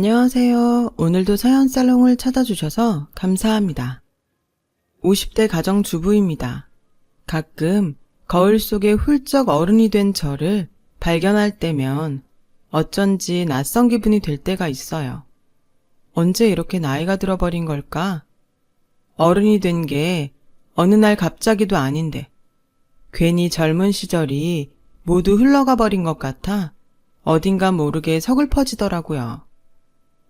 안녕하세요. 오늘도 사연살롱을 찾아주셔서 감사합니다. 50대 가정주부입니다. 가끔 거울 속에 훌쩍 어른이 된 저를 발견할 때면 어쩐지 낯선 기분이 들 때가 있어요. 언제 이렇게 나이가 들어버린 걸까? 어른이 된 게 어느 날 갑자기도 아닌데 괜히 젊은 시절이 모두 흘러가 버린 것 같아 어딘가 모르게 서글퍼지더라고요.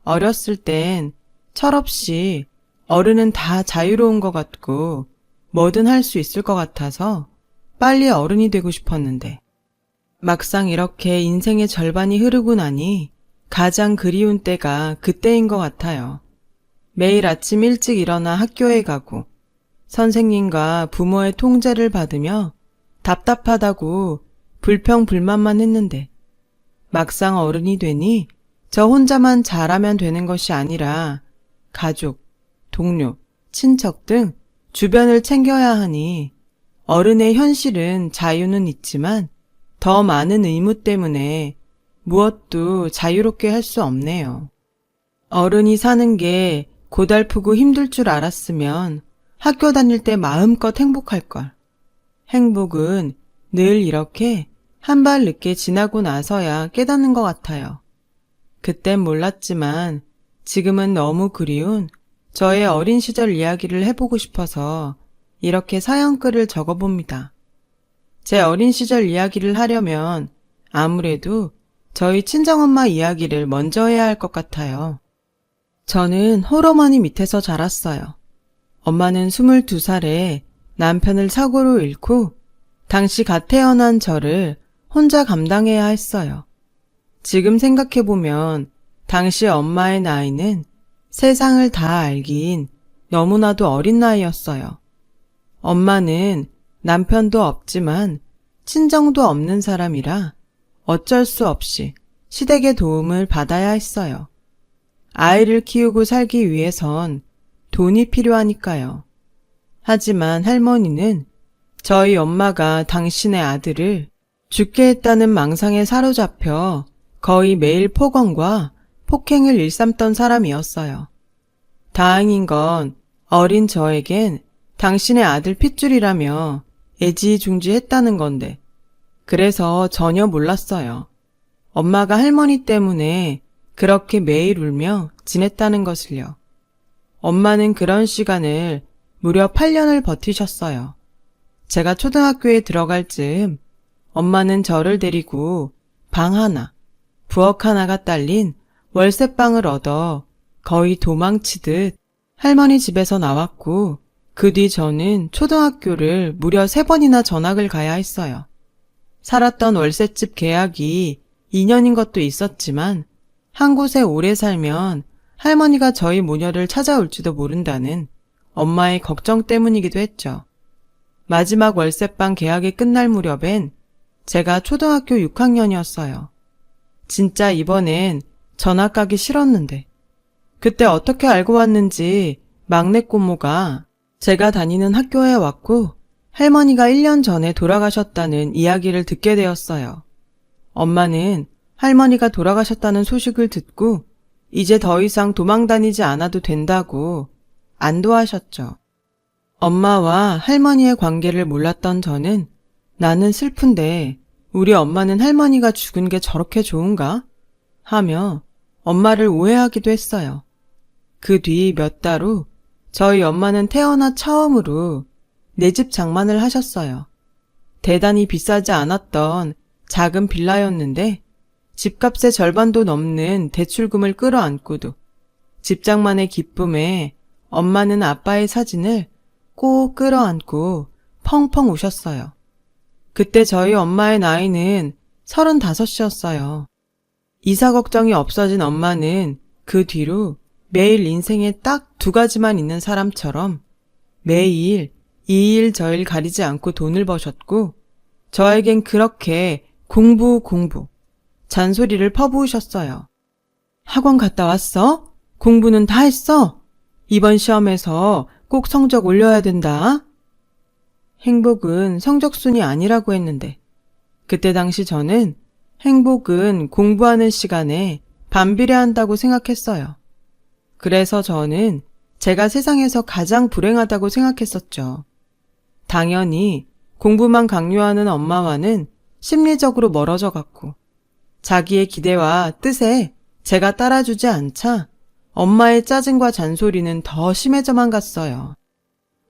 어렸을 땐 철없이 어른은 다 자유로운 것 같고 뭐든 할 수 있을 것 같아서 빨리 어른이 되고 싶었는데 막상 이렇게 인생의 절반이 흐르고 나니 가장 그리운 때가 그때인 것 같아요. 매일 아침 일찍 일어나 학교에 가고 선생님과 부모의 통제를 받으며 답답하다고 불평불만만 했는데 막상 어른이 되니 저 혼자만 잘하면 되는 것이 아니라 가족, 동료, 친척 등 주변을 챙겨야 하니 어른의 현실은 자유는 있지만 더 많은 의무 때문에 무엇도 자유롭게 할 수 없네요. 어른이 사는 게 고달프고 힘들 줄 알았으면 학교 다닐 때 마음껏 행복할걸. 행복은 늘 이렇게 한 발 늦게 지나고 나서야 깨닫는 것 같아요. 그땐 몰랐지만 지금은 너무 그리운 저의 어린 시절 이야기를 해보고 싶어서 이렇게 사연글을 적어봅니다. 제 어린 시절 이야기를 하려면 아무래도 저희 친정엄마 이야기를 먼저 해야 할 것 같아요. 저는 홀어머니 밑에서 자랐어요. 엄마는 22살에 남편을 사고로 잃고 당시 갓 태어난 저를 혼자 감당해야 했어요. 지금 생각해보면 당시 엄마의 나이는 세상을 다 알긴 너무나도 어린 나이였어요. 엄마는 남편도 없지만 친정도 없는 사람이라 어쩔 수 없이 시댁의 도움을 받아야 했어요. 아이를 키우고 살기 위해선 돈이 필요하니까요. 하지만 할머니는 저희 엄마가 당신의 아들을 죽게 했다는 망상에 사로잡혀 거의 매일 폭언과 폭행을 일삼던 사람이었어요. 다행인 건 어린 저에겐 당신의 아들 핏줄이라며 애지중지했다는 건데 그래서 전혀 몰랐어요. 엄마가 할머니 때문에 그렇게 매일 울며 지냈다는 것을요. 엄마는 그런 시간을 무려 8년을 버티셨어요. 제가 초등학교에 들어갈 즈음 엄마는 저를 데리고 방 하나, 부엌 하나가 딸린 월세방을 얻어 거의 도망치듯 할머니 집에서 나왔고 그 뒤 저는 초등학교를 무려 3번이나 전학을 가야 했어요. 살았던 월세집 계약이 2년인 것도 있었지만 한 곳에 오래 살면 할머니가 저희 모녀를 찾아올지도 모른다는 엄마의 걱정 때문이기도 했죠. 마지막 월세방 계약이 끝날 무렵엔 제가 초등학교 6학년이었어요. 진짜 이번엔 전학 가기 싫었는데 그때 어떻게 알고 왔는지 막내 꼬모가 제가 다니는 학교에 왔고 할머니가 1년 전에 돌아가셨다는 이야기를 듣게 되었어요. 엄마는 할머니가 돌아가셨다는 소식을 듣고 이제 더 이상 도망 다니지 않아도 된다고 안도하셨죠. 엄마와 할머니의 관계를 몰랐던 저는 나는 슬픈데 우리 엄마는 할머니가 죽은 게 저렇게 좋은가? 하며 엄마를 오해하기도 했어요. 그 뒤 몇 달 후 저희 엄마는 태어나 처음으로 내 집 장만을 하셨어요. 대단히 비싸지 않았던 작은 빌라였는데 집값의 절반도 넘는 대출금을 끌어안고도 집 장만의 기쁨에 엄마는 아빠의 사진을 꼭 끌어안고 펑펑 우셨어요. 그때 저희 엄마의 나이는 35이었어요. 이사 걱정이 없어진 엄마는 그 뒤로 매일 인생에 딱 2가지만 있는 사람처럼 매일 이 일 저 일 가리지 않고 돈을 버셨고 저에겐 그렇게 공부 잔소리를 퍼부으셨어요. 학원 갔다 왔어? 공부는 다 했어? 이번 시험에서 꼭 성적 올려야 된다. 행복은 성적순이 아니라고 했는데 그때 당시 저는 행복은 공부하는 시간에 반비례한다고 생각했어요. 그래서 저는 제가 세상에서 가장 불행하다고 생각했었죠. 당연히 공부만 강요하는 엄마와는 심리적으로 멀어져 갔고, 자기의 기대와 뜻에 제가 따라주지 않자 엄마의 짜증과 잔소리는 더 심해져만 갔어요.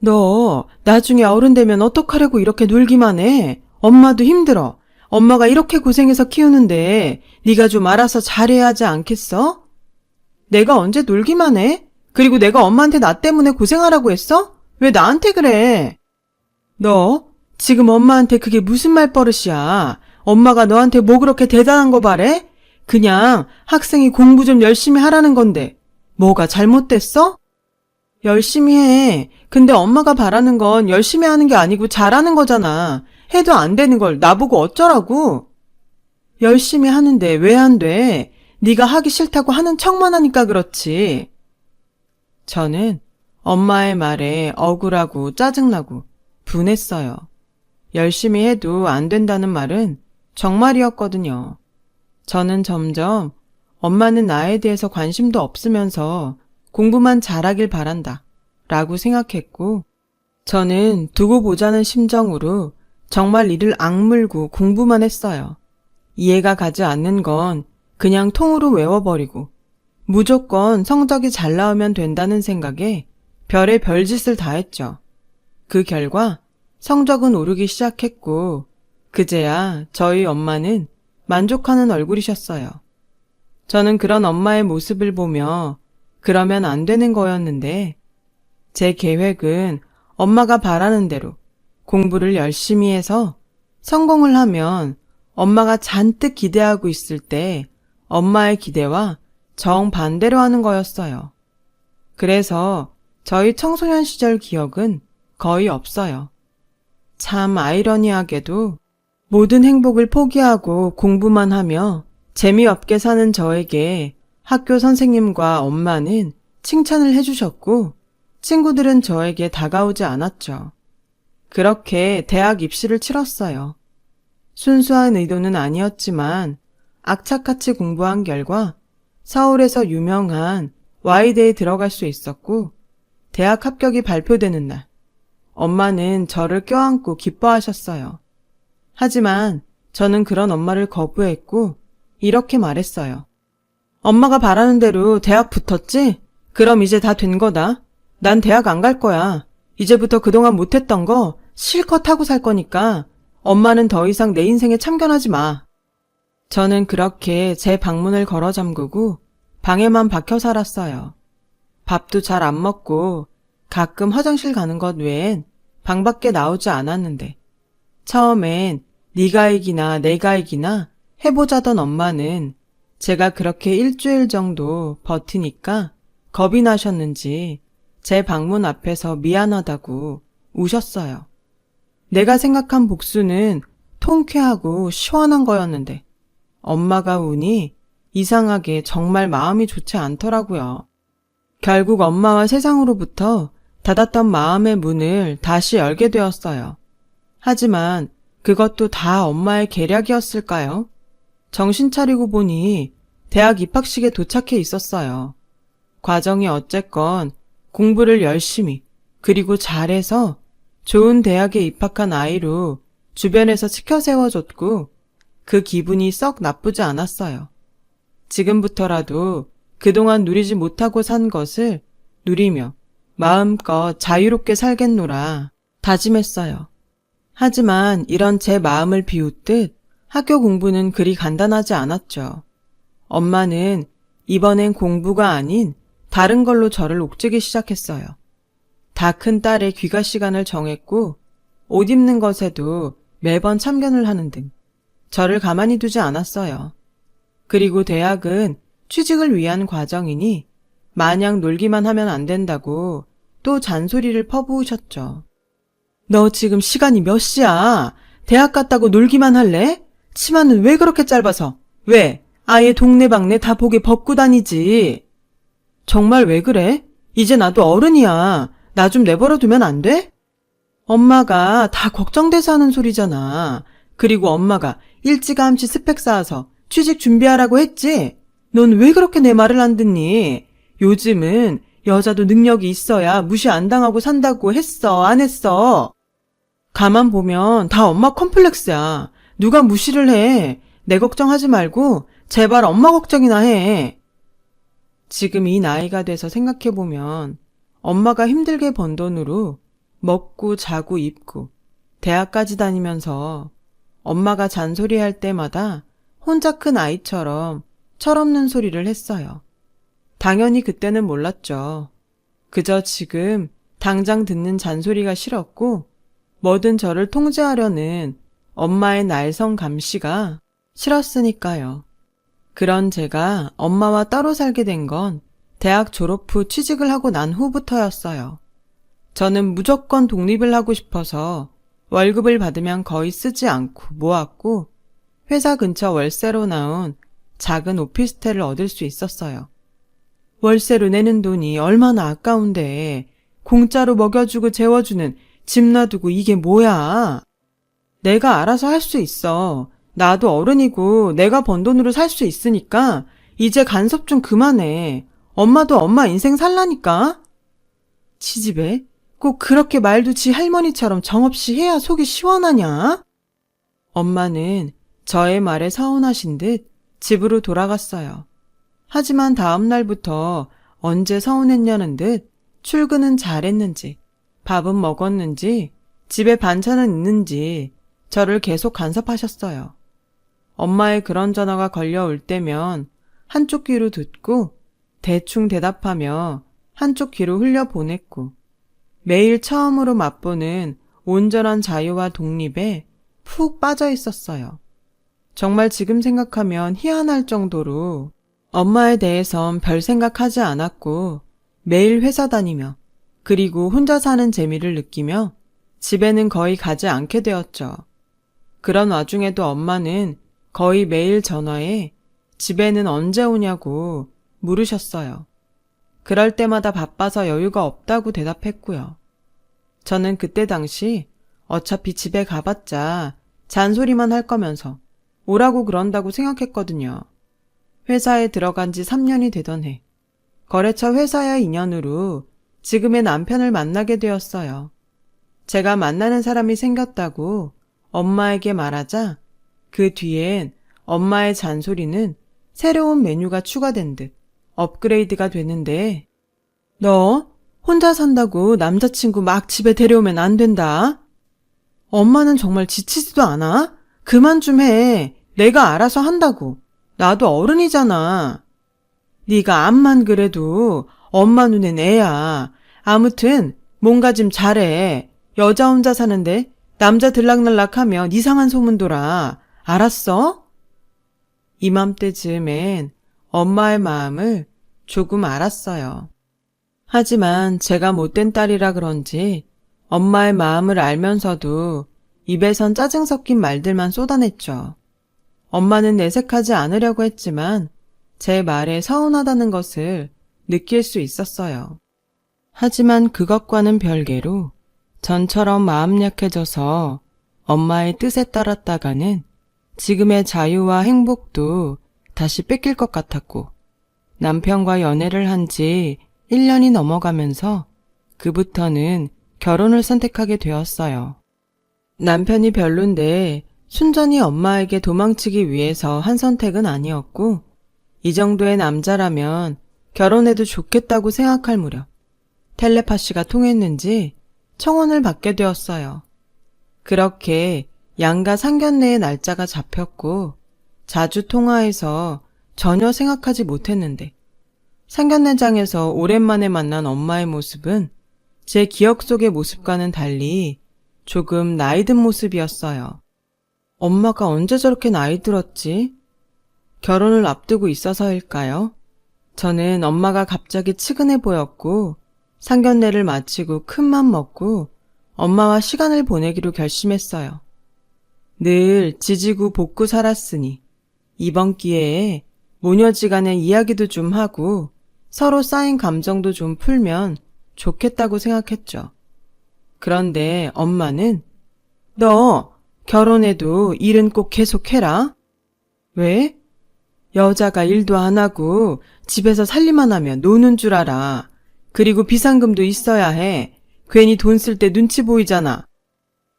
너 나중에 어른 되면 어떡하려고 이렇게 놀기만 해? 엄마도 힘들어. 엄마가 이렇게 고생해서 키우는데 네가 좀 알아서 잘해야 하지 않겠어? 내가 언제 놀기만 해? 그리고 내가 엄마한테 나 때문에 고생하라고 했어? 왜 나한테 그래? 너 지금 엄마한테 그게 무슨 말버릇이야? 엄마가 너한테 뭐 그렇게 대단한 거 바래? 그냥 학생이 공부 좀 열심히 하라는 건데 뭐가 잘못됐어? 열심히 해. 근데 엄마가 바라는 건 열심히 하는 게 아니고 잘하는 거잖아. 해도 안 되는 걸 나보고 어쩌라고? 열심히 하는데 왜 안 돼? 네가 하기 싫다고 하는 척만 하니까 그렇지. 저는 엄마의 말에 억울하고 짜증나고 분했어요. 열심히 해도 안 된다는 말은 정말이었거든요. 저는 점점 엄마는 나에 대해서 관심도 없으면서 공부만 잘하길 바란다 라고 생각했고, 저는 두고 보자는 심정으로 정말 이를 악물고 공부만 했어요. 이해가 가지 않는 건 그냥 통으로 외워버리고 무조건 성적이 잘 나오면 된다는 생각에 별의 별짓을 다 했죠. 그 결과 성적은 오르기 시작했고 그제야 저희 엄마는 만족하는 얼굴이셨어요. 저는 그런 엄마의 모습을 보며 그러면 안 되는 거였는데 제 계획은 엄마가 바라는 대로 공부를 열심히 해서 성공을 하면 엄마가 잔뜩 기대하고 있을 때 엄마의 기대와 정반대로 하는 거였어요. 그래서 저희 청소년 시절 기억은 거의 없어요. 참 아이러니하게도 모든 행복을 포기하고 공부만 하며 재미없게 사는 저에게 학교 선생님과 엄마는 칭찬을 해주셨고 친구들은 저에게 다가오지 않았죠. 그렇게 대학 입시를 치렀어요. 순수한 의도는 아니었지만 악착같이 공부한 결과 서울에서 유명한 Y대에 들어갈 수 있었고 대학 합격이 발표되는 날 엄마는 저를 껴안고 기뻐하셨어요. 하지만 저는 그런 엄마를 거부했고 이렇게 말했어요. 엄마가 바라는 대로 대학 붙었지? 그럼 이제 다 된 거다. 난 대학 안 갈 거야. 이제부터 그동안 못했던 거 실컷 하고 살 거니까 엄마는 더 이상 내 인생에 참견하지 마. 저는 그렇게 제 방문을 걸어 잠그고 방에만 박혀 살았어요. 밥도 잘 안 먹고 가끔 화장실 가는 것 외엔 방 밖에 나오지 않았는데 처음엔 네가 이기나 내가 이기나 해보자던 엄마는 제가 그렇게 일주일 정도 버티니까 겁이 나셨는지 제 방문 앞에서 미안하다고 우셨어요. 내가 생각한 복수는 통쾌하고 시원한 거였는데 엄마가 우니 이상하게 정말 마음이 좋지 않더라고요. 결국 엄마와 세상으로부터 닫았던 마음의 문을 다시 열게 되었어요. 하지만 그것도 다 엄마의 계략이었을까요? 정신 차리고 보니 대학 입학식에 도착해 있었어요. 과정이 어쨌건 공부를 열심히 그리고 잘해서 좋은 대학에 입학한 아이로 주변에서 치켜 세워줬고 그 기분이 썩 나쁘지 않았어요. 지금부터라도 그동안 누리지 못하고 산 것을 누리며 마음껏 자유롭게 살겠노라 다짐했어요. 하지만 이런 제 마음을 비웃듯 학교 공부는 그리 간단하지 않았죠. 엄마는 이번엔 공부가 아닌 다른 걸로 저를 옥죄기 시작했어요. 다 큰 딸의 귀가 시간을 정했고 옷 입는 것에도 매번 참견을 하는 등 저를 가만히 두지 않았어요. 그리고 대학은 취직을 위한 과정이니 마냥 놀기만 하면 안 된다고 또 잔소리를 퍼부으셨죠. 너 지금 시간이 몇 시야? 대학 갔다고 놀기만 할래? 치마는 왜 그렇게 짧아서? 왜? 아예 동네방네 다 보게 벗고 다니지. 정말 왜 그래? 이제 나도 어른이야. 나 좀 내버려 두면 안 돼? 엄마가 다 걱정돼서 하는 소리잖아. 그리고 엄마가 일찌감치 스펙 쌓아서 취직 준비하라고 했지? 넌 왜 그렇게 내 말을 안 듣니? 요즘은 여자도 능력이 있어야 무시 안 당하고 산다고 했어, 안 했어? 가만 보면 다 엄마 컴플렉스야. 누가 무시를 해. 내 걱정하지 말고 제발 엄마 걱정이나 해. 지금 이 나이가 돼서 생각해보면 엄마가 힘들게 번 돈으로 먹고 자고 입고 대학까지 다니면서 엄마가 잔소리할 때마다 혼자 큰 아이처럼 철없는 소리를 했어요. 당연히 그때는 몰랐죠. 그저 지금 당장 듣는 잔소리가 싫었고 뭐든 저를 통제하려는 엄마의 날성 감시가 싫었으니까요. 그런 제가 엄마와 따로 살게 된 건 대학 졸업 후 취직을 하고 난 후부터였어요. 저는 무조건 독립을 하고 싶어서 월급을 받으면 거의 쓰지 않고 모았고 회사 근처 월세로 나온 작은 오피스텔을 얻을 수 있었어요. 월세로 내는 돈이 얼마나 아까운데 공짜로 먹여주고 재워주는 집 놔두고 이게 뭐야? 내가 알아서 할 수 있어. 나도 어른이고 내가 번 돈으로 살 수 있으니까 이제 간섭 좀 그만해. 엄마도 엄마 인생 살라니까. 치집애? 꼭 그렇게 말도 지 할머니처럼 정없이 해야 속이 시원하냐? 엄마는 저의 말에 서운하신 듯 집으로 돌아갔어요. 하지만 다음 날부터 언제 서운했냐는 듯 출근은 잘했는지, 밥은 먹었는지, 집에 반찬은 있는지 저를 계속 간섭하셨어요. 엄마의 그런 전화가 걸려올 때면 한쪽 귀로 듣고 대충 대답하며 한쪽 귀로 흘려보냈고 매일 처음으로 맛보는 온전한 자유와 독립에 푹 빠져 있었어요. 정말 지금 생각하면 희한할 정도로 엄마에 대해선 별 생각하지 않았고 매일 회사 다니며 그리고 혼자 사는 재미를 느끼며 집에는 거의 가지 않게 되었죠. 그런 와중에도 엄마는 거의 매일 전화에 집에는 언제 오냐고 물으셨어요. 그럴 때마다 바빠서 여유가 없다고 대답했고요. 저는 그때 당시 어차피 집에 가봤자 잔소리만 할 거면서 오라고 그런다고 생각했거든요. 회사에 들어간 지 3년이 되던 해, 거래처 회사의 인연으로 지금의 남편을 만나게 되었어요. 제가 만나는 사람이 생겼다고 엄마에게 말하자 그 뒤엔 엄마의 잔소리는 새로운 메뉴가 추가된 듯 업그레이드가 되는데 너 혼자 산다고 남자친구 막 집에 데려오면 안 된다. 엄마는 정말 지치지도 않아? 그만 좀 해. 내가 알아서 한다고. 나도 어른이잖아. 네가 암만 그래도 엄마 눈엔 애야. 아무튼 뭔가 좀 잘해. 여자 혼자 사는데 남자 들락날락하면 이상한 소문 돌아. 알았어? 이맘때쯤엔 엄마의 마음을 조금 알았어요. 하지만 제가 못된 딸이라 그런지 엄마의 마음을 알면서도 입에선 짜증 섞인 말들만 쏟아냈죠. 엄마는 내색하지 않으려고 했지만 제 말에 서운하다는 것을 느낄 수 있었어요. 하지만 그것과는 별개로 전처럼 마음 약해져서 엄마의 뜻에 따랐다가는 지금의 자유와 행복도 다시 뺏길 것 같았고 남편과 연애를 한 지 1년이 넘어가면서 그부터는 결혼을 선택하게 되었어요. 남편이 별론데 순전히 엄마에게 도망치기 위해서 한 선택은 아니었고 이 정도의 남자라면 결혼해도 좋겠다고 생각할 무렵 텔레파시가 통했는지 청혼을 받게 되었어요. 그렇게 양가 상견례의 날짜가 잡혔고 자주 통화해서 전혀 생각하지 못했는데 상견례장에서 오랜만에 만난 엄마의 모습은 제 기억 속의 모습과는 달리 조금 나이 든 모습이었어요. 엄마가 언제 저렇게 나이 들었지? 결혼을 앞두고 있어서일까요? 저는 엄마가 갑자기 측은해 보였고 상견례를 마치고 큰맘 먹고 엄마와 시간을 보내기로 결심했어요. 늘 지지고 볶고 살았으니 이번 기회에 모녀지간의 이야기도 좀 하고 서로 쌓인 감정도 좀 풀면 좋겠다고 생각했죠. 그런데 엄마는 너 결혼해도 일은 꼭 계속해라. 왜? 여자가 일도 안 하고 집에서 살림만 하면 노는 줄 알아. 그리고 비상금도 있어야 해. 괜히 돈 쓸 때 눈치 보이잖아.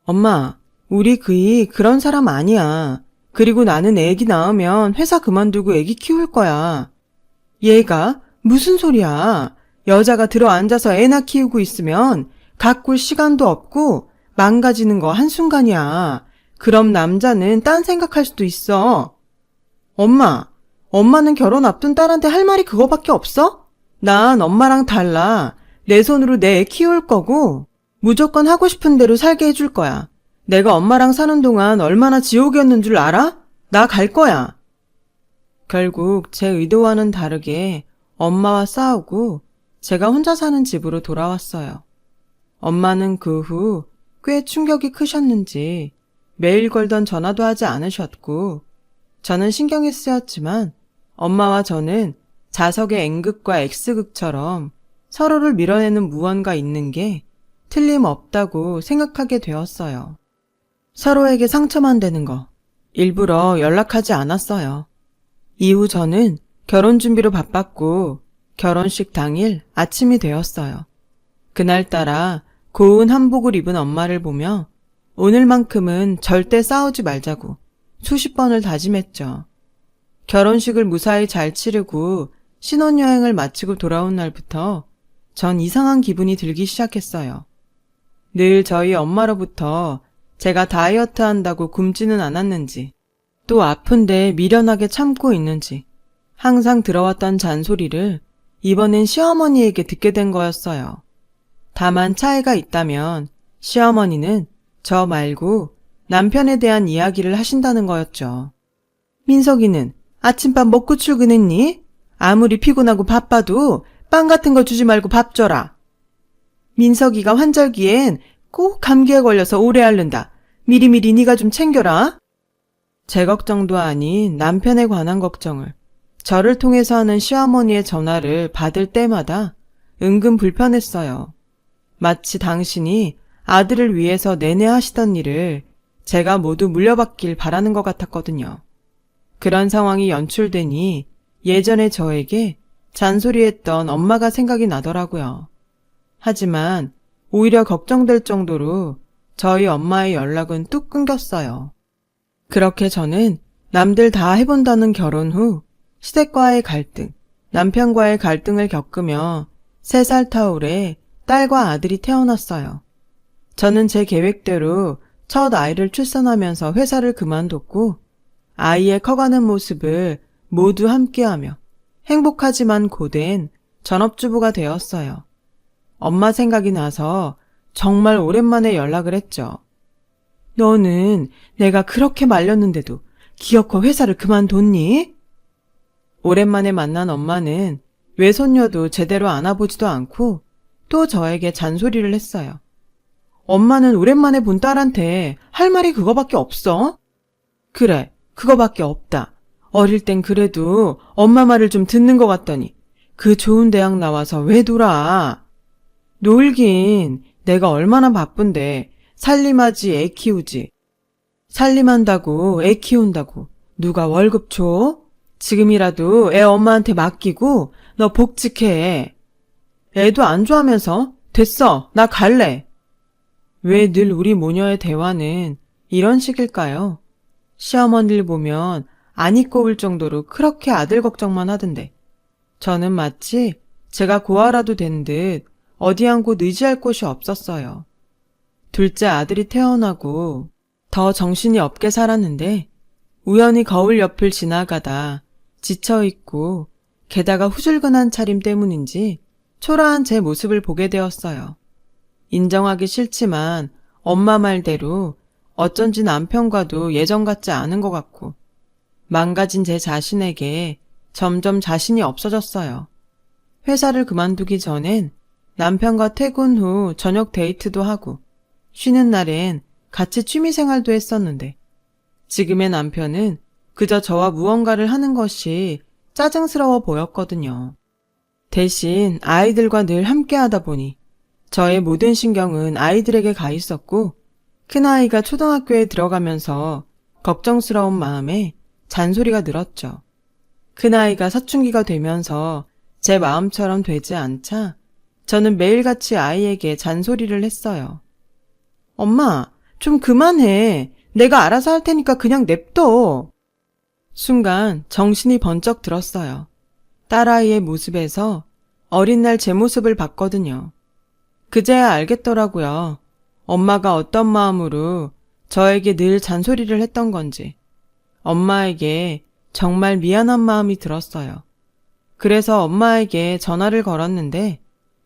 엄마, 우리 그이 그런 사람 아니야. 그리고 나는 애기 낳으면 회사 그만두고 애기 키울 거야. 얘가 무슨 소리야. 여자가 들어 앉아서 애나 키우고 있으면 가꿀 시간도 없고 망가지는 거 한순간이야. 그럼 남자는 딴 생각할 수도 있어. 엄마는 결혼 앞둔 딸한테 할 말이 그거밖에 없어? 난 엄마랑 달라. 내 손으로 내 애 키울 거고 무조건 하고 싶은 대로 살게 해줄 거야. 내가 엄마랑 사는 동안 얼마나 지옥이었는 줄 알아? 나 갈 거야. 결국 제 의도와는 다르게 엄마와 싸우고 제가 혼자 사는 집으로 돌아왔어요. 엄마는 그 후 꽤 충격이 크셨는지 매일 걸던 전화도 하지 않으셨고 저는 신경이 쓰였지만 엄마와 저는 자석의 N극과 X극처럼 서로를 밀어내는 무언가 있는 게 틀림없다고 생각하게 되었어요. 서로에게 상처만 되는 거 일부러 연락하지 않았어요. 이후 저는 결혼 준비로 바빴고 결혼식 당일 아침이 되었어요. 그날따라 고운 한복을 입은 엄마를 보며 오늘만큼은 절대 싸우지 말자고 수십 번을 다짐했죠. 결혼식을 무사히 잘 치르고 신혼여행을 마치고 돌아온 날부터 전 이상한 기분이 들기 시작했어요. 늘 저희 엄마로부터 제가 다이어트 한다고 굶지는 않았는지 또 아픈데 미련하게 참고 있는지 항상 들어왔던 잔소리를 이번엔 시어머니에게 듣게 된 거였어요. 다만 차이가 있다면 시어머니는 저 말고 남편에 대한 이야기를 하신다는 거였죠. 민석이는 아침밥 먹고 출근했니? 아무리 피곤하고 바빠도 빵 같은 거 주지 말고 밥 줘라. 민석이가 환절기엔 꼭 감기에 걸려서 오래 앓는다. 미리미리 네가 좀 챙겨라. 제 걱정도 아닌 남편에 관한 걱정을 저를 통해서 하는 시어머니의 전화를 받을 때마다 은근 불편했어요. 마치 당신이 아들을 위해서 내내 하시던 일을 제가 모두 물려받길 바라는 것 같았거든요. 그런 상황이 연출되니 예전에 저에게 잔소리했던 엄마가 생각이 나더라고요. 하지만 오히려 걱정될 정도로 저희 엄마의 연락은 뚝 끊겼어요. 그렇게 저는 남들 다 해본다는 결혼 후 시댁과의 갈등, 남편과의 갈등을 겪으며 3살 터울에 딸과 아들이 태어났어요. 저는 제 계획대로 첫 아이를 출산하면서 회사를 그만뒀고 아이의 커가는 모습을 모두 함께하며 행복하지만 고된 전업주부가 되었어요. 엄마 생각이 나서 정말 오랜만에 연락을 했죠. 너는 내가 그렇게 말렸는데도 기어코 회사를 그만뒀니? 오랜만에 만난 엄마는 외손녀도 제대로 안아보지도 않고 또 저에게 잔소리를 했어요. 엄마는 오랜만에 본 딸한테 할 말이 그거밖에 없어? 그래, 그거밖에 없다. 어릴 땐 그래도 엄마 말을 좀 듣는 것 같더니 그 좋은 대학 나와서 왜 놀아? 놀긴 내가 얼마나 바쁜데 살림하지 애 키우지. 살림한다고 애 키운다고 누가 월급 줘? 지금이라도 애 엄마한테 맡기고 너 복직해. 애도 안 좋아하면서 됐어, 나 갈래. 왜 늘 우리 모녀의 대화는 이런 식일까요? 시어머니를 보면 안이 꼽을 정도로 그렇게 아들 걱정만 하던데 저는 마치 제가 고아라도 된 듯 어디 한 곳 의지할 곳이 없었어요. 둘째 아들이 태어나고 더 정신이 없게 살았는데 우연히 거울 옆을 지나가다 지쳐있고 게다가 후줄근한 차림 때문인지 초라한 제 모습을 보게 되었어요. 인정하기 싫지만 엄마 말대로 어쩐지 남편과도 예전 같지 않은 것 같고 망가진 제 자신에게 점점 자신이 없어졌어요. 회사를 그만두기 전엔 남편과 퇴근 후 저녁 데이트도 하고 쉬는 날엔 같이 취미생활도 했었는데 지금의 남편은 그저 저와 무언가를 하는 것이 짜증스러워 보였거든요. 대신 아이들과 늘 함께하다 보니 저의 모든 신경은 아이들에게 가 있었고 큰아이가 초등학교에 들어가면서 걱정스러운 마음에 잔소리가 늘었죠. 큰아이가 사춘기가 되면서 제 마음처럼 되지 않자 저는 매일같이 아이에게 잔소리를 했어요. 엄마, 좀 그만해. 내가 알아서 할 테니까 그냥 냅둬. 순간 정신이 번쩍 들었어요. 딸아이의 모습에서 어린 날 제 모습을 봤거든요. 그제야 알겠더라고요. 엄마가 어떤 마음으로 저에게 늘 잔소리를 했던 건지. 엄마에게 정말 미안한 마음이 들었어요. 그래서 엄마에게 전화를 걸었는데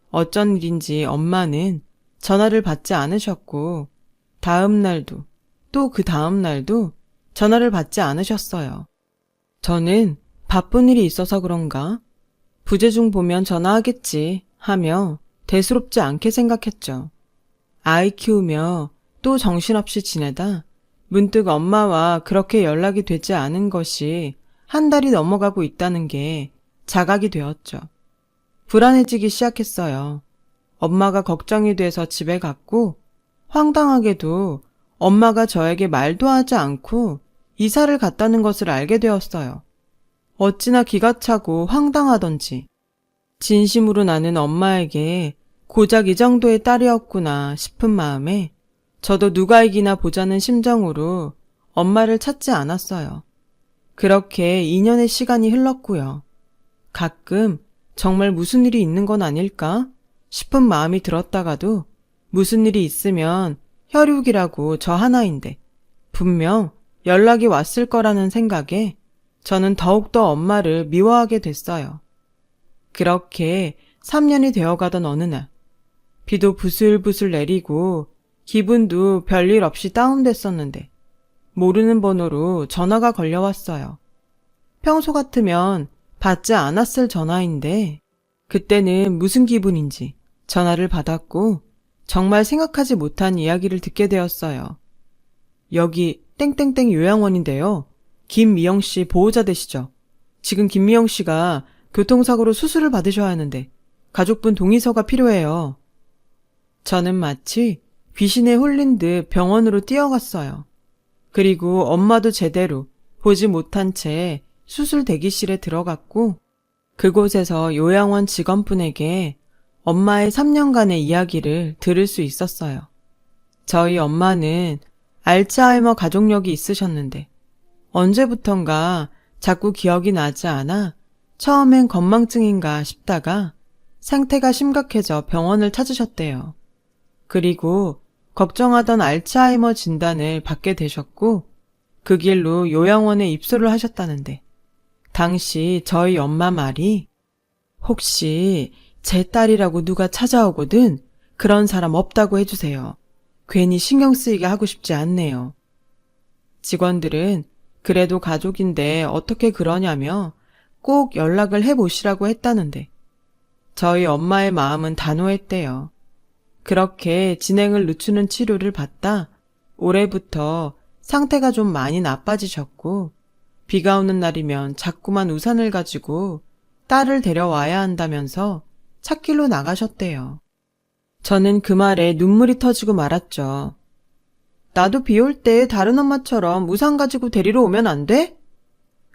어쩐 일인지 엄마는 전화를 받지 않으셨고 다음 날도 또 그 다음 날도 전화를 받지 않으셨어요. 저는 바쁜 일이 있어서 그런가? 부재중 보면 전화하겠지 하며 대수롭지 않게 생각했죠. 아이 키우며 또 정신없이 지내다 문득 엄마와 그렇게 연락이 되지 않은 것이 한 달이 넘어가고 있다는 게 자각이 되었죠. 불안해지기 시작했어요. 엄마가 걱정이 돼서 집에 갔고 황당하게도 엄마가 저에게 말도 하지 않고 이사를 갔다는 것을 알게 되었어요. 어찌나 기가 차고 황당하던지. 진심으로 나는 엄마에게 고작 이 정도의 딸이었구나 싶은 마음에 저도 누가 이기나 보자는 심정으로 엄마를 찾지 않았어요. 그렇게 2년의 시간이 흘렀고요. 가끔 정말 무슨 일이 있는 건 아닐까 싶은 마음이 들었다가도 무슨 일이 있으면 혈육이라고 저 하나인데 분명 연락이 왔을 거라는 생각에 저는 더욱더 엄마를 미워하게 됐어요. 그렇게 3년이 되어가던 어느 날 비도 부슬부슬 내리고 기분도 별일 없이 다운됐었는데 모르는 번호로 전화가 걸려왔어요. 평소 같으면 받지 않았을 전화인데 그때는 무슨 기분인지 전화를 받았고 정말 생각하지 못한 이야기를 듣게 되었어요. 여기 땡땡땡 요양원인데요. 김미영 씨 보호자 되시죠? 지금 김미영 씨가 교통사고로 수술을 받으셔야 하는데 가족분 동의서가 필요해요. 저는 마치 귀신에 홀린 듯 병원으로 뛰어갔어요. 그리고 엄마도 제대로 보지 못한 채 수술 대기실에 들어갔고 그곳에서 요양원 직원분에게 엄마의 3년간의 이야기를 들을 수 있었어요. 저희 엄마는 알츠하이머 가족력이 있으셨는데 언제부턴가 자꾸 기억이 나지 않아 처음엔 건망증인가 싶다가 상태가 심각해져 병원을 찾으셨대요. 그리고 걱정하던 알츠하이머 진단을 받게 되셨고 그 길로 요양원에 입소를 하셨다는데 당시 저희 엄마 말이 혹시 제 딸이라고 누가 찾아오거든 그런 사람 없다고 해주세요. 괜히 신경 쓰이게 하고 싶지 않네요. 직원들은 그래도 가족인데 어떻게 그러냐며 꼭 연락을 해보시라고 했다는데 저희 엄마의 마음은 단호했대요. 그렇게 진행을 늦추는 치료를 받다 올해부터 상태가 좀 많이 나빠지셨고 비가 오는 날이면 자꾸만 우산을 가지고 딸을 데려와야 한다면서 찾길로 나가셨대요. 저는 그 말에 눈물이 터지고 말았죠. 나도 비 올 때 다른 엄마처럼 우산 가지고 데리러 오면 안 돼?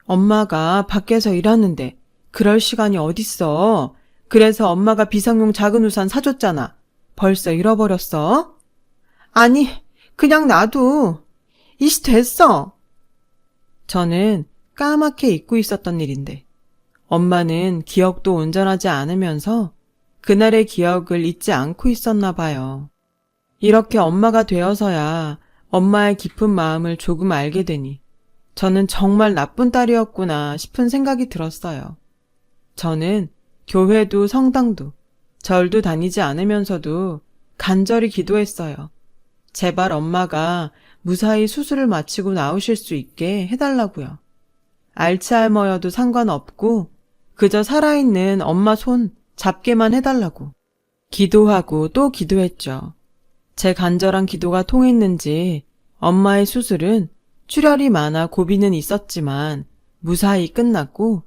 엄마가 밖에서 일하는데 그럴 시간이 어딨어. 그래서 엄마가 비상용 작은 우산 사줬잖아. 벌써 잃어버렸어? 아니, 그냥 놔둬. 이씨 됐어. 저는 까맣게 잊고 있었던 일인데 엄마는 기억도 온전하지 않으면서 그날의 기억을 잊지 않고 있었나 봐요. 이렇게 엄마가 되어서야 엄마의 깊은 마음을 조금 알게 되니 저는 정말 나쁜 딸이었구나 싶은 생각이 들었어요. 저는 교회도 성당도 절도 다니지 않으면서도 간절히 기도했어요. 제발 엄마가 무사히 수술을 마치고 나오실 수 있게 해달라고요. 알츠하이머여도 상관없고 그저 살아있는 엄마 손 잡게만 해달라고. 기도하고 또 기도했죠. 제 간절한 기도가 통했는지 엄마의 수술은 출혈이 많아 고비는 있었지만 무사히 끝났고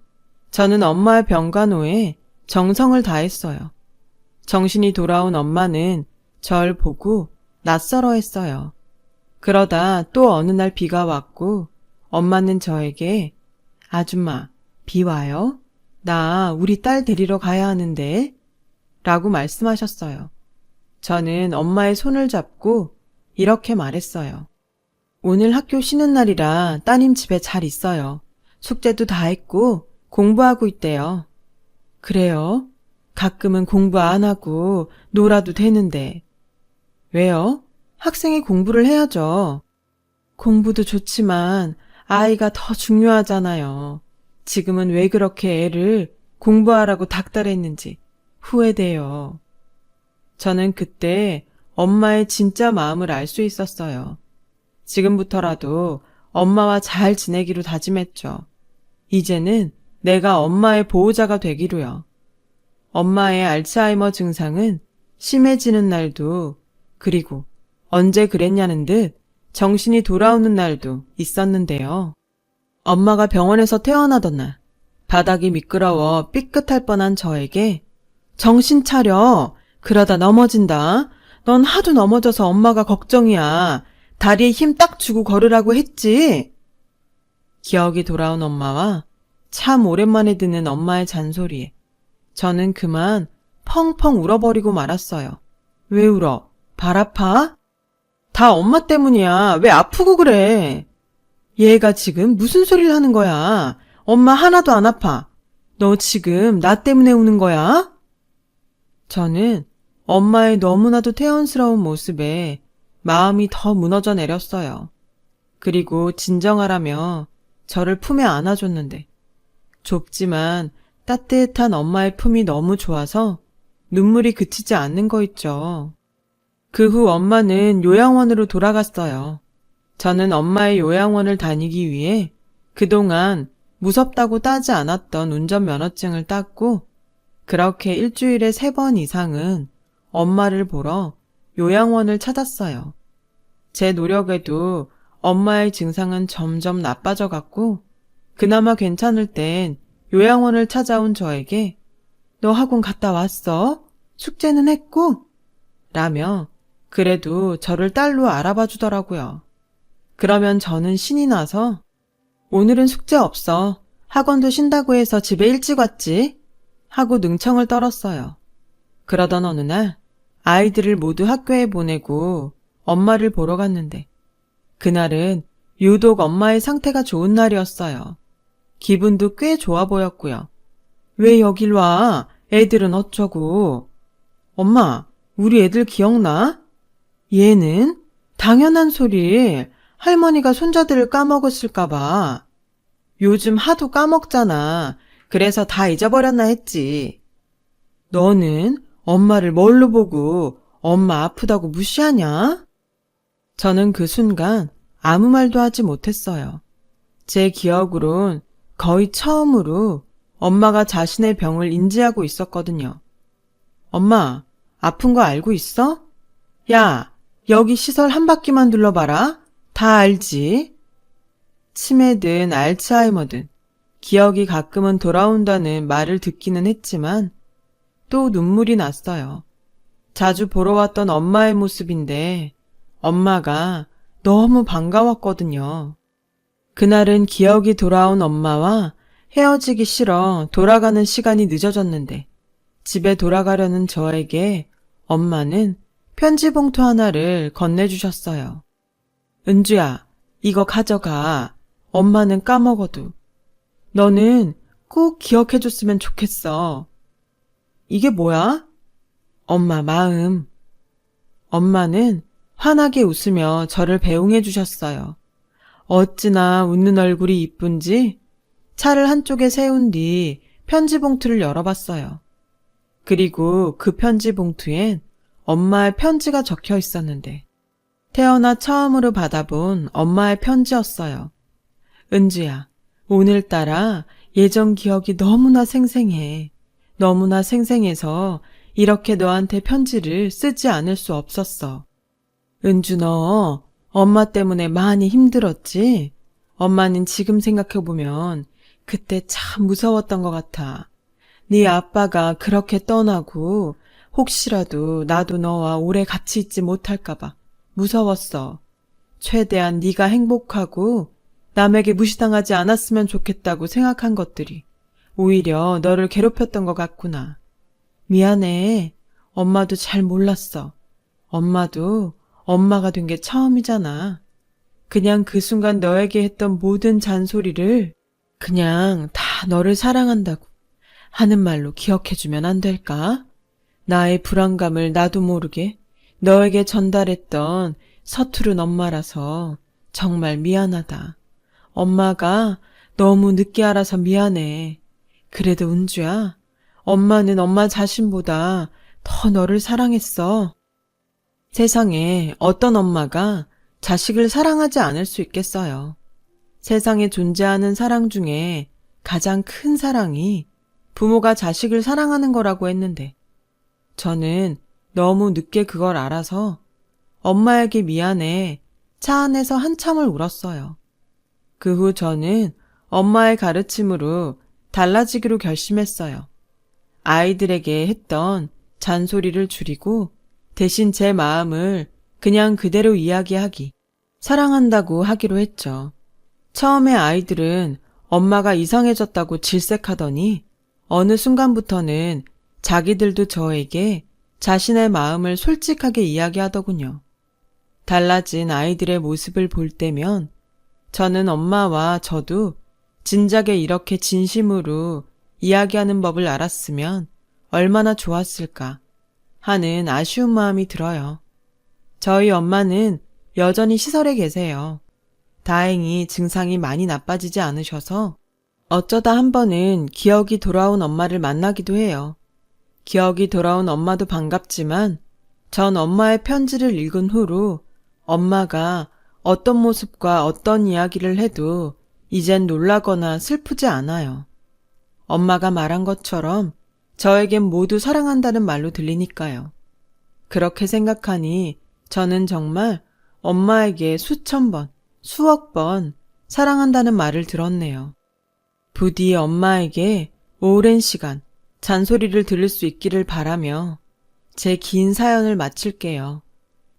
저는 엄마의 병간호에 정성을 다했어요. 정신이 돌아온 엄마는 절 보고 낯설어 했어요. 그러다 또 어느 날 비가 왔고 엄마는 저에게 아줌마, 비 와요? 나 우리 딸 데리러 가야 하는데 라고 말씀하셨어요. 저는 엄마의 손을 잡고 이렇게 말했어요. 오늘 학교 쉬는 날이라 따님 집에 잘 있어요. 숙제도 다 했고 공부하고 있대요. 그래요? 가끔은 공부 안 하고 놀아도 되는데. 왜요? 학생이 공부를 해야죠. 공부도 좋지만 아이가 더 중요하잖아요. 지금은 왜 그렇게 애를 공부하라고 닥달했는지 후회돼요. 저는 그때 엄마의 진짜 마음을 알 수 있었어요. 지금부터라도 엄마와 잘 지내기로 다짐했죠. 이제는 내가 엄마의 보호자가 되기로요. 엄마의 알츠하이머 증상은 심해지는 날도, 그리고 언제 그랬냐는 듯 정신이 돌아오는 날도 있었는데요. 엄마가 병원에서 퇴원하던 날, 바닥이 미끄러워 삐끗할 뻔한 저에게 정신 차려. 그러다 넘어진다. 넌 하도 넘어져서 엄마가 걱정이야. 다리에 힘 딱 주고 걸으라고 했지. 기억이 돌아온 엄마와 참 오랜만에 듣는 엄마의 잔소리에 저는 그만 펑펑 울어버리고 말았어요. 왜 울어? 발 아파? 다 엄마 때문이야. 왜 아프고 그래? 얘가 지금 무슨 소리를 하는 거야? 엄마 하나도 안 아파. 너 지금 나 때문에 우는 거야? 저는 엄마의 너무나도 태연스러운 모습에 마음이 더 무너져 내렸어요. 그리고 진정하라며 저를 품에 안아줬는데 좁지만 따뜻한 엄마의 품이 너무 좋아서 눈물이 그치지 않는 거 있죠. 그 후 엄마는 요양원으로 돌아갔어요. 저는 엄마의 요양원을 다니기 위해 그동안 무섭다고 따지 않았던 운전면허증을 땄고 그렇게 일주일에 3번 이상은 엄마를 보러 요양원을 찾았어요. 제 노력에도 엄마의 증상은 점점 나빠져 갔고 그나마 괜찮을 땐 요양원을 찾아온 저에게 너 학원 갔다 왔어? 숙제는 했고? 라며 그래도 저를 딸로 알아봐 주더라고요. 그러면 저는 신이 나서 오늘은 숙제 없어. 학원도 쉰다고 해서 집에 일찍 왔지? 하고 능청을 떨었어요. 그러던 어느 날 아이들을 모두 학교에 보내고 엄마를 보러 갔는데 그날은 유독 엄마의 상태가 좋은 날이었어요. 기분도 꽤 좋아 보였고요. 왜 여길 와? 애들은 어쩌고? 엄마, 우리 애들 기억나? 얘는? 당연한 소리. 할머니가 손자들을 까먹었을까봐. 요즘 하도 까먹잖아. 그래서 다 잊어버렸나 했지. 너는 엄마를 뭘로 보고 엄마 아프다고 무시하냐? 저는 그 순간 아무 말도 하지 못했어요. 제 기억으론 거의 처음으로 엄마가 자신의 병을 인지하고 있었거든요. 엄마, 아픈 거 알고 있어? 야, 여기 시설 한 바퀴만 둘러봐라. 다 알지? 치매든 알츠하이머든 기억이 가끔은 돌아온다는 말을 듣기는 했지만 또 눈물이 났어요. 자주 보러 왔던 엄마의 모습인데 엄마가 너무 반가웠거든요. 그날은 기억이 돌아온 엄마와 헤어지기 싫어 돌아가는 시간이 늦어졌는데 집에 돌아가려는 저에게 엄마는 편지 봉투 하나를 건네주셨어요. 은주야, 이거 가져가. 엄마는 까먹어도. 너는 꼭 기억해줬으면 좋겠어. 이게 뭐야? 엄마 마음. 엄마는 환하게 웃으며 저를 배웅해 주셨어요. 어찌나 웃는 얼굴이 이쁜지 차를 한쪽에 세운 뒤 편지 봉투를 열어봤어요. 그리고 그 편지 봉투엔 엄마의 편지가 적혀 있었는데 태어나 처음으로 받아본 엄마의 편지였어요. 은주야, 오늘따라 예전 기억이 너무나 생생해. 너무나 생생해서 이렇게 너한테 편지를 쓰지 않을 수 없었어. 은주 너 엄마 때문에 많이 힘들었지? 엄마는 지금 생각해보면 그때 참 무서웠던 것 같아. 네 아빠가 그렇게 떠나고 혹시라도 나도 너와 오래 같이 있지 못할까봐 무서웠어. 최대한 네가 행복하고 남에게 무시당하지 않았으면 좋겠다고 생각한 것들이 오히려 너를 괴롭혔던 것 같구나. 미안해. 엄마도 잘 몰랐어. 엄마도 엄마가 된 게 처음이잖아. 그냥 그 순간 너에게 했던 모든 잔소리를 그냥 다 너를 사랑한다고 하는 말로 기억해주면 안 될까? 나의 불안감을 나도 모르게 너에게 전달했던 서투른 엄마라서 정말 미안하다. 엄마가 너무 늦게 알아서 미안해. 그래도 은주야, 엄마는 엄마 자신보다 더 너를 사랑했어. 세상에 어떤 엄마가 자식을 사랑하지 않을 수 있겠어요. 세상에 존재하는 사랑 중에 가장 큰 사랑이 부모가 자식을 사랑하는 거라고 했는데, 저는 너무 늦게 그걸 알아서 엄마에게 미안해 차 안에서 한참을 울었어요. 그 후 저는 엄마의 가르침으로 달라지기로 결심했어요. 아이들에게 했던 잔소리를 줄이고 대신 제 마음을 그냥 그대로 이야기하기, 사랑한다고 하기로 했죠. 처음에 아이들은 엄마가 이상해졌다고 질색하더니 어느 순간부터는 자기들도 저에게 자신의 마음을 솔직하게 이야기하더군요. 달라진 아이들의 모습을 볼 때면 저는 엄마와 저도 진작에 이렇게 진심으로 이야기하는 법을 알았으면 얼마나 좋았을까 하는 아쉬운 마음이 들어요. 저희 엄마는 여전히 시설에 계세요. 다행히 증상이 많이 나빠지지 않으셔서 어쩌다 한 번은 기억이 돌아온 엄마를 만나기도 해요. 기억이 돌아온 엄마도 반갑지만 전 엄마의 편지를 읽은 후로 엄마가 어떤 모습과 어떤 이야기를 해도 이젠 놀라거나 슬프지 않아요. 엄마가 말한 것처럼 저에겐 모두 사랑한다는 말로 들리니까요. 그렇게 생각하니 저는 정말 엄마에게 수천 번, 수억 번 사랑한다는 말을 들었네요. 부디 엄마에게 오랜 시간 잔소리를 들을 수 있기를 바라며 제 긴 사연을 마칠게요.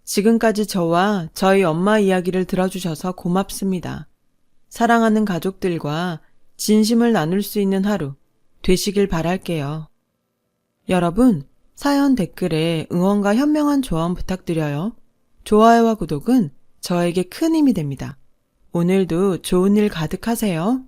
지금까지 저와 저희 엄마 이야기를 들어주셔서 고맙습니다. 사랑하는 가족들과 진심을 나눌 수 있는 하루 되시길 바랄게요. 여러분, 사연 댓글에 응원과 현명한 조언 부탁드려요. 좋아요와 구독은 저에게 큰 힘이 됩니다. 오늘도 좋은 일 가득하세요.